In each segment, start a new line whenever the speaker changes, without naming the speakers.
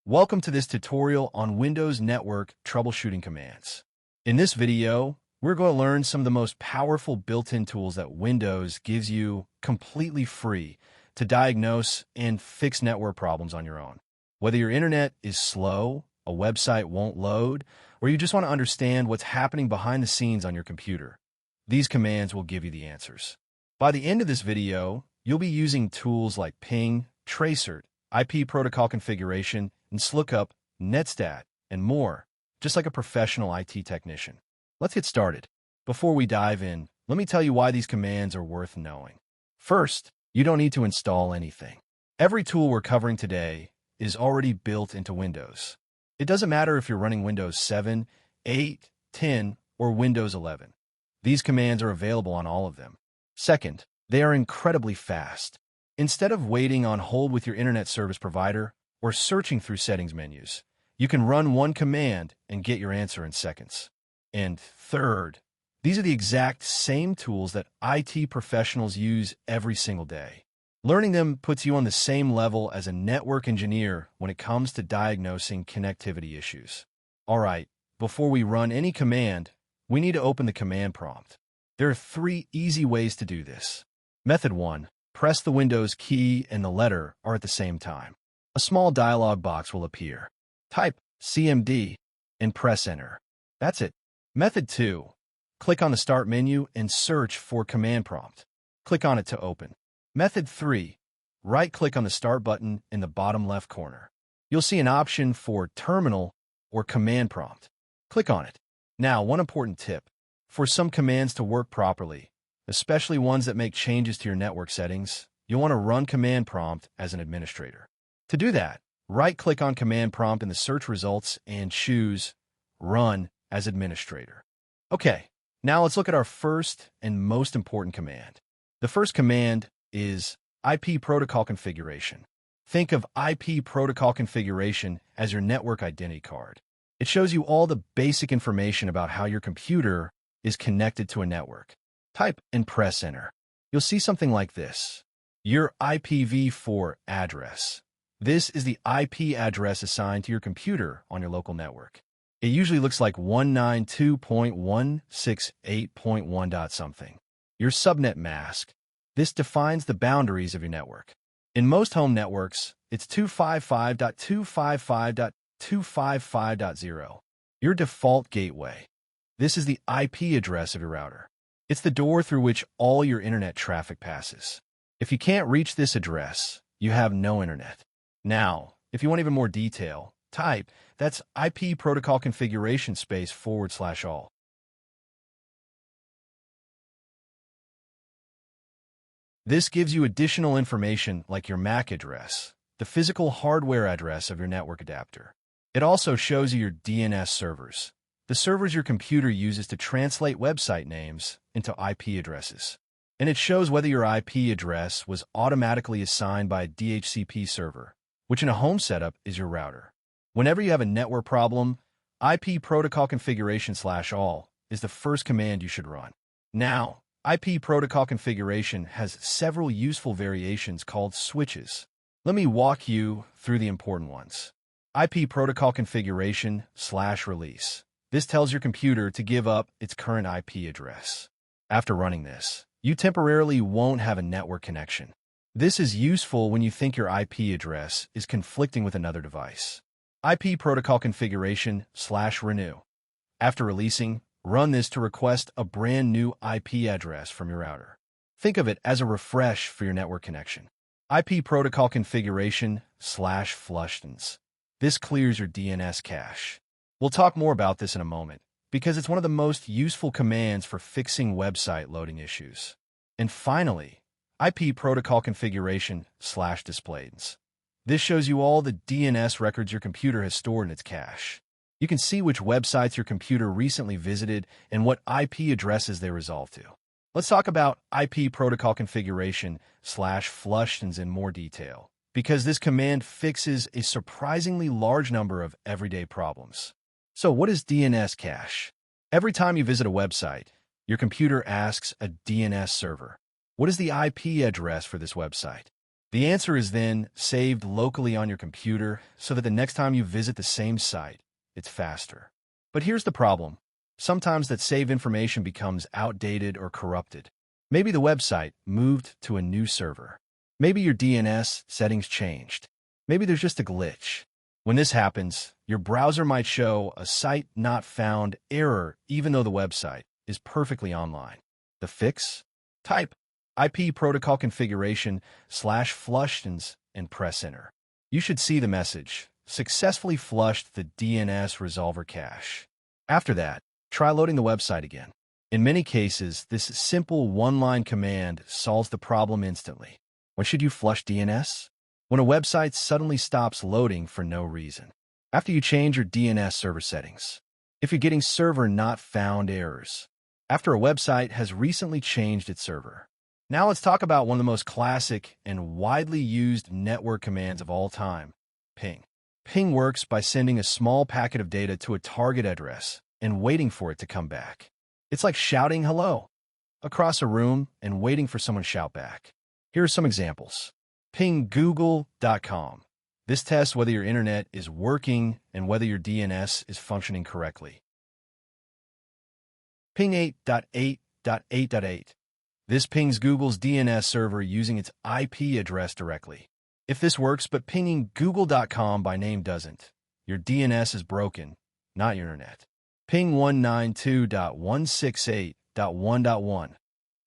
Welcome to this tutorial on Windows Network troubleshooting commands. In this video, we're going to learn some of the most powerful built-in tools that Windows gives you completely free to diagnose and fix network problems on your own. Whether your internet is slow, a website won't load, or you just want to understand what's happening behind the scenes on your computer, these commands will give you the answers. By the end of this video, you'll be using tools like ping, tracert, IP protocol configuration, nslookup, netstat, and more, just like a professional IT technician. Let's get started. Before we dive in, let me tell you why these commands are worth knowing. First, you don't need to install anything. Every tool we're covering today is already built into Windows. It doesn't matter if you're running Windows 7, 8, 10, or Windows 11. These commands are available on all of them. Second, they are incredibly fast. Instead of waiting on hold with your internet service provider or searching through settings menus, you can run one command and get your answer in seconds. And third, these are the exact same tools that IT professionals use every single day. Learning them puts you on the same level as a network engineer when it comes to diagnosing connectivity issues. All right, before we run any command, we need to open the command prompt. There are 3 easy ways to do this. Method 1. Press the Windows key and the letter are at the same time. A small dialog box will appear. Type CMD and press Enter. That's it. Method 2. Click on the Start menu and search for Command Prompt. Click on it to open. Method 3. Right-click on the Start button in the bottom left corner. You'll see an option for Terminal or Command Prompt. Click on it. Now, one important tip. For some commands to work properly, especially ones that make changes to your network settings, you'll want to run Command Prompt as an administrator. To do that, right-click on Command Prompt in the search results and choose Run as Administrator. Okay, now let's look at our first and most important command. The first command is IP Protocol Configuration. Think of IP Protocol Configuration as your network identity card. It shows you all the basic information about how your computer is connected to a network. Type and press Enter. You'll see something like this. Your IPv4 address. This is the IP address assigned to your computer on your local network. It usually looks like 192.168.1. something. Your subnet mask. This defines the boundaries of your network. In most home networks, it's 255.255.255.0. Your default gateway. This is the IP address of your router. It's the door through which all your internet traffic passes. If you can't reach this address, you have no internet. Now, if you want even more detail, type that's IP protocol configuration /all. This gives you additional information like your MAC address, the physical hardware address of your network adapter. It also shows you your DNS servers, the servers your computer uses to translate website names into IP addresses. And it shows whether your IP address was automatically assigned by a DHCP server, which in a home setup is your router. Whenever you have a network problem, IP protocol configuration /all is the first command you should run. Now, IP protocol configuration has several useful variations called switches. Let me walk you through the important ones. IP protocol configuration /release. This tells your computer to give up its current IP address. After running this, you temporarily won't have a network connection. This is useful when you think your IP address is conflicting with another device. IP protocol configuration /renew. After releasing, run this to request a brand new IP address from your router. Think of it as a refresh for your network connection. IP protocol configuration /flushdns. This clears your DNS cache. We'll talk more about this in a moment, because it's one of the most useful commands for fixing website loading issues. And finally, IP protocol configuration /displays. This shows you all the DNS records your computer has stored in its cache. You can see which websites your computer recently visited and what IP addresses they resolve to. Let's talk about IP protocol configuration /flushdns in more detail, because this command fixes a surprisingly large number of everyday problems. So what is DNS cache? Every time you visit a website, your computer asks a DNS server, what is the IP address for this website? The answer is then saved locally on your computer so that the next time you visit the same site, it's faster. But here's the problem. Sometimes that saved information becomes outdated or corrupted. Maybe the website moved to a new server. Maybe your DNS settings changed. Maybe there's just a glitch. When this happens, your browser might show a site not found error even though the website is perfectly online. The fix? Type IP protocol configuration /flushdns and press enter. You should see the message, successfully flushed the DNS resolver cache. After that, try loading the website again. In many cases, this simple one-line command solves the problem instantly. When should you flush DNS? When a website suddenly stops loading for no reason. After you change your DNS server settings. If you're getting server not found errors. After a website has recently changed its server. Now let's talk about one of the most classic and widely used network commands of all time, ping. Ping works by sending a small packet of data to a target address and waiting for it to come back. It's like shouting hello across a room and waiting for someone to shout back. Here are some examples. Ping google.com. This tests whether your internet is working and whether your DNS is functioning correctly. Ping 8.8.8.8. This pings Google's DNS server using its IP address directly. If this works but pinging google.com by name doesn't, your DNS is broken, not your internet. Ping 192.168.1.1.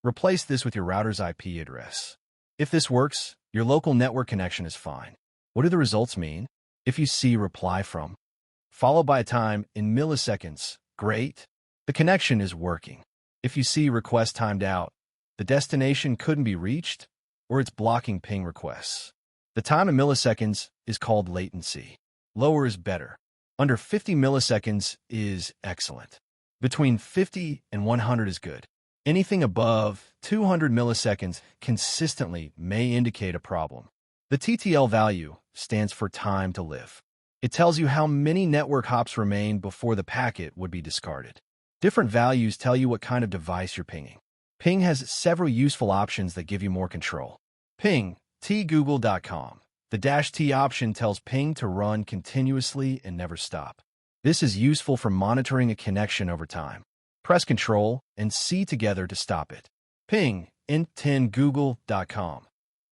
Replace this with your router's IP address. If this works, your local network connection is fine. What do the results mean? If you see reply from, followed by a time in milliseconds, great. The connection is working. If you see request timed out, the destination couldn't be reached, or it's blocking ping requests. The time in milliseconds is called latency. Lower is better. Under 50 milliseconds is excellent. Between 50 and 100 is good. Anything above 200 milliseconds consistently may indicate a problem. The TTL value stands for time to live. It tells you how many network hops remain before the packet would be discarded. Different values tell you what kind of device you're pinging. Ping has several useful options that give you more control. Ping tgoogle.com. The -T option tells ping to run continuously and never stop. This is useful for monitoring a connection over time. Press Ctrl and C together to stop it. Ping int10google.com.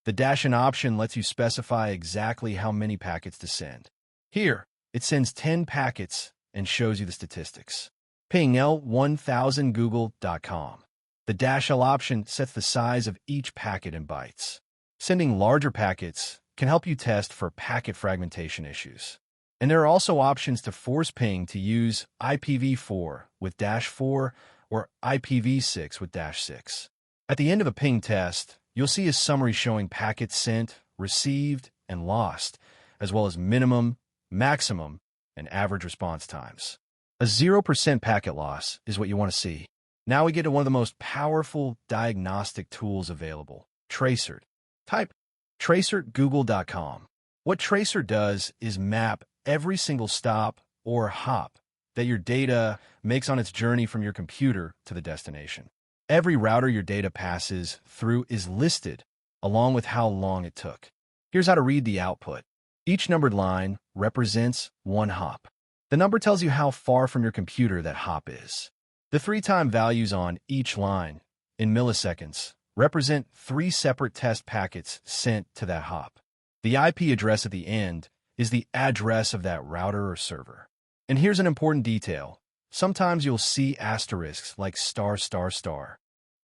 The -N option lets you specify exactly how many packets to send. Here, it sends 10 packets and shows you the statistics. Ping l1000google.com. The -L option sets the size of each packet in bytes. Sending larger packets can help you test for packet fragmentation issues. And there are also options to force ping to use IPv4 with -4 or IPv6 with -6. At the end of a ping test, you'll see a summary showing packets sent, received, and lost, as well as minimum, maximum, and average response times. A 0% packet loss is what you want to see. Now we get to one of the most powerful diagnostic tools available, tracert. Type tracertgoogle.com. What tracert does is map every single stop or hop that your data makes on its journey from your computer to the destination. Every router your data passes through is listed, along with how long it took. Here's how to read the output. Each numbered line represents one hop. The number tells you how far from your computer that hop is. The 3-time values on each line, in milliseconds, represent 3 separate test packets sent to that hop. The IP address at the end is the address of that router or server. And here's an important detail. Sometimes you'll see asterisks like ****.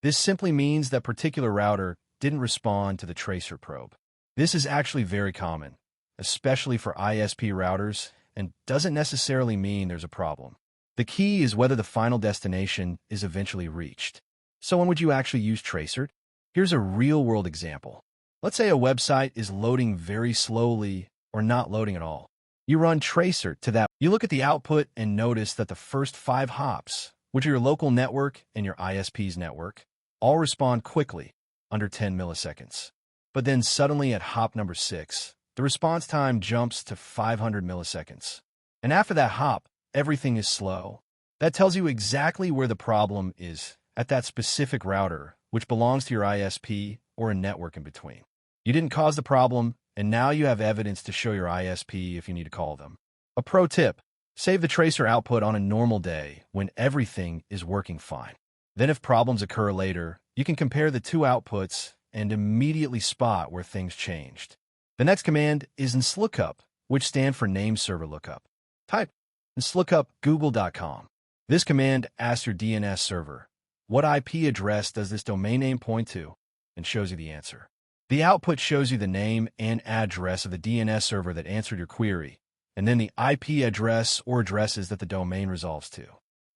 This simply means that particular router didn't respond to the tracer probe. This is actually very common, especially for ISP routers, and doesn't necessarily mean there's a problem. The key is whether the final destination is eventually reached. So when would you actually use tracert? Here's a real-world example. Let's say a website is loading very slowly or not loading at all. You run tracert to that. You look at the output and notice that the first 5 hops, which are your local network and your ISP's network, all respond quickly, under 10 milliseconds. But then suddenly at hop number 6, the response time jumps to 500 milliseconds. And after that hop, everything is slow. That tells you exactly where the problem is at that specific router, which belongs to your ISP or a network in between. You didn't cause the problem, and now you have evidence to show your ISP if you need to call them. A pro tip: save the tracer output on a normal day when everything is working fine. Then if problems occur later, you can compare the two outputs and immediately spot where things changed. The next command is nslookup, which stands for name server lookup. Type nslookup google.com. This command asks your DNS server, what IP address does this domain name point to, and shows you the answer. The output shows you the name and address of the DNS server that answered your query, and then the IP address or addresses that the domain resolves to.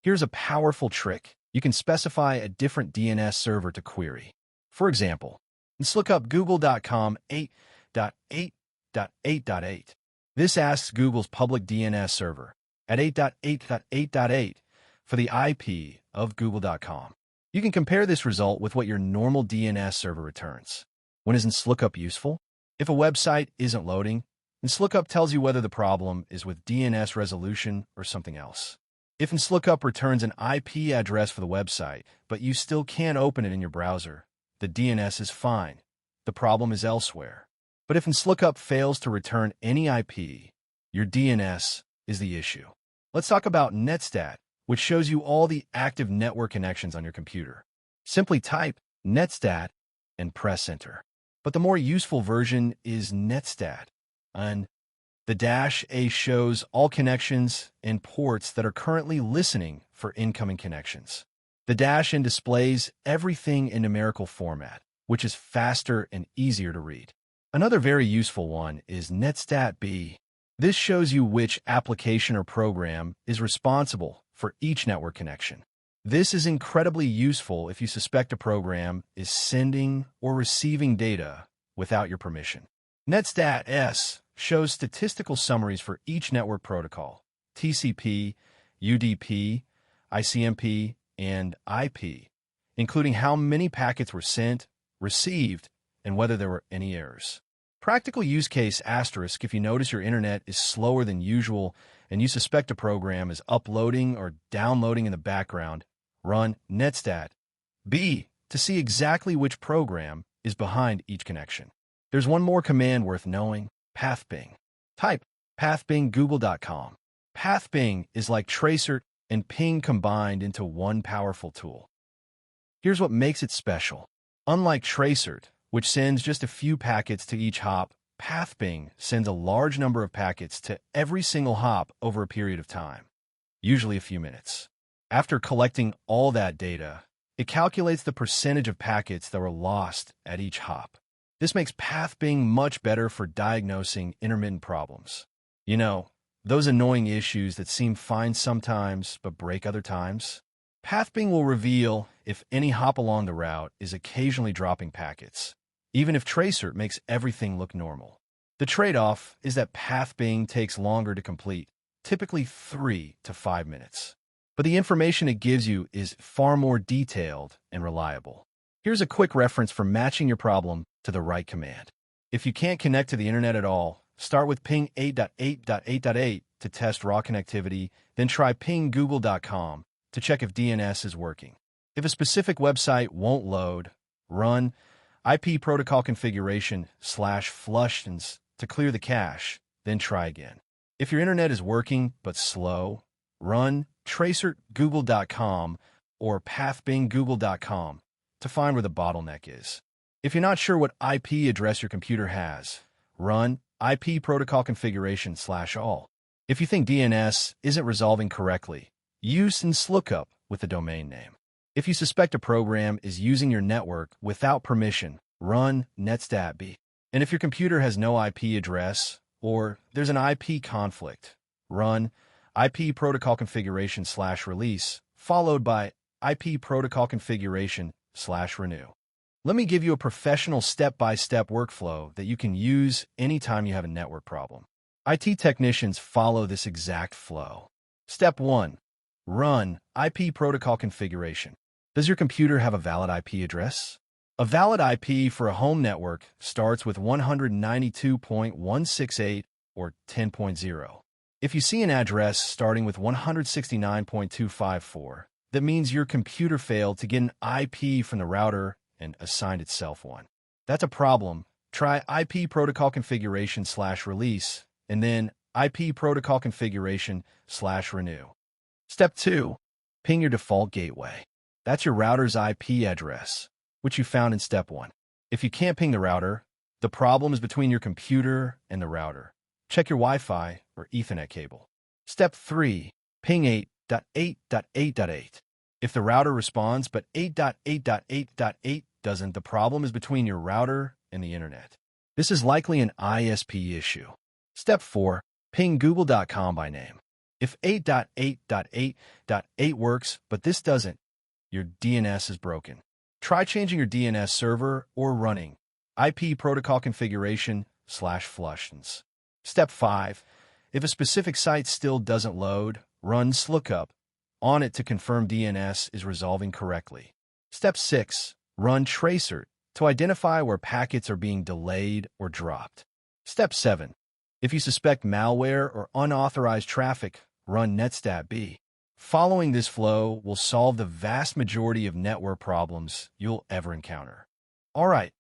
Here's a powerful trick. You can specify a different DNS server to query. For example, nslookup google.com 8.8.8.8. This asks Google's public DNS server at 8.8.8.8 for the IP of google.com. You can compare this result with what your normal DNS server returns. When is nslookup useful? If a website isn't loading, nslookup tells you whether the problem is with DNS resolution or something else. If nslookup returns an IP address for the website, but you still can't open it in your browser, the DNS is fine. The problem is elsewhere. But if nslookup fails to return any IP, your DNS is the issue. Let's talk about netstat, which shows you all the active network connections on your computer. Simply type netstat and press enter. But the more useful version is netstat, and the -A shows all connections and ports that are currently listening for incoming connections. The -N displays everything in numerical format, which is faster and easier to read. Another very useful one is netstat B. This shows you which application or program is responsible for each network connection. This is incredibly useful if you suspect a program is sending or receiving data without your permission. Netstat S shows statistical summaries for each network protocol: TCP, UDP, ICMP, and IP, including how many packets were sent, received, and whether there were any errors. Practical use case asterisk: if you notice your internet is slower than usual and you suspect a program is uploading or downloading in the background, run netstat B to see exactly which program is behind each connection. There's one more command worth knowing: pathping. Type pathping google.com. Pathping is like tracert and ping combined into one powerful tool. Here's what makes it special. Unlike tracert, which sends just a few packets to each hop, pathping sends a large number of packets to every single hop over a period of time, usually a few minutes. After collecting all that data, it calculates the percentage of packets that were lost at each hop. This makes pathping much better for diagnosing intermittent problems. You know, those annoying issues that seem fine sometimes but break other times? Pathping will reveal if any hop along the route is occasionally dropping packets, even if tracert makes everything look normal. The trade-off is that pathping takes longer to complete, typically 3 to 5 minutes. But the information it gives you is far more detailed and reliable. Here's a quick reference for matching your problem to the right command. If you can't connect to the internet at all, start with ping 8.8.8.8 to test raw connectivity, then try ping google.com to check if DNS is working. If a specific website won't load, run IP protocol configuration /flushdns to clear the cache, then try again. If your internet is working but slow, run tracert google.com or pathping google.com to find where the bottleneck is. If you're not sure what IP address your computer has, run IP protocol configuration /all. If you think DNS isn't resolving correctly, use nslookup with the domain name. If you suspect a program is using your network without permission, run netstat B. And if your computer has no IP address or there's an IP conflict, run IP protocol configuration /release followed by IP protocol configuration /renew. Let me give you a professional step-by-step workflow that you can use anytime you have a network problem. IT technicians follow this exact flow. Step 1. Run IP protocol configuration. Does your computer have a valid IP address? A valid IP for a home network starts with 192.168 or 10.0. If you see an address starting with 169.254, that means your computer failed to get an IP from the router and assigned itself one. That's a problem try IP protocol configuration/release, and then IP protocol configuration/renew. Step 2. Ping your default gateway. That's your router's IP address, which you found in Step 1. If you can't ping the router, the problem is between your computer and the router. Check your Wi-Fi or Ethernet cable. Step 3. Ping 8.8.8.8. If the router responds but 8.8.8.8 doesn't, the problem is between your router and the internet. This is likely an ISP issue. Step 4. Ping google.com by name. If 8.8.8.8 works, but this doesn't, your DNS is broken. Try changing your DNS server or running IP protocol configuration/flushdns. Step 5. If a specific site still doesn't load, run nslookup on it to confirm DNS is resolving correctly. Step 6. Run tracert to identify where packets are being delayed or dropped. Step 7. If you suspect malware or unauthorized traffic, run netstat. Following this flow will solve the vast majority of network problems you'll ever encounter. All right,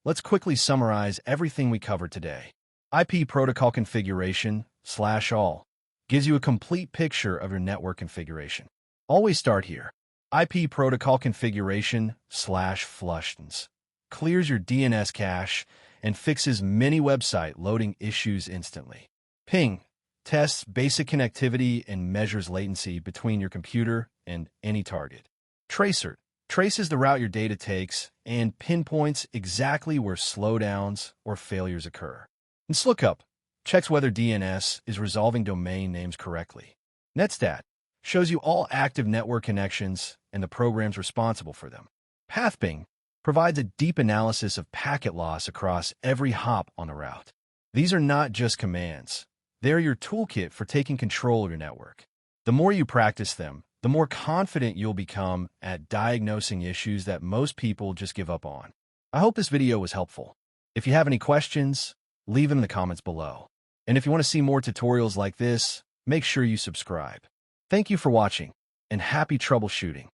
let's quickly summarize everything we covered today. IP protocol configuration/all gives you a complete picture of your network configuration. Always start here. IP protocol configuration/flushdns clears your DNS cache and fixes many website loading issues instantly. Ping tests basic connectivity and measures latency between your computer and any target. Tracert traces the route your data takes and pinpoints exactly where slowdowns or failures occur. nslookup checks whether DNS is resolving domain names correctly. Netstat shows you all active network connections and the programs responsible for them. Pathping provides a deep analysis of packet loss across every hop on the route. These are not just commands. They're your toolkit for taking control of your network. The more you practice them, the more confident you'll become at diagnosing issues that most people just give up on. I hope this video was helpful. If you have any questions, leave them in the comments below. And if you want to see more tutorials like this, make sure you subscribe. Thank you for watching, and happy troubleshooting.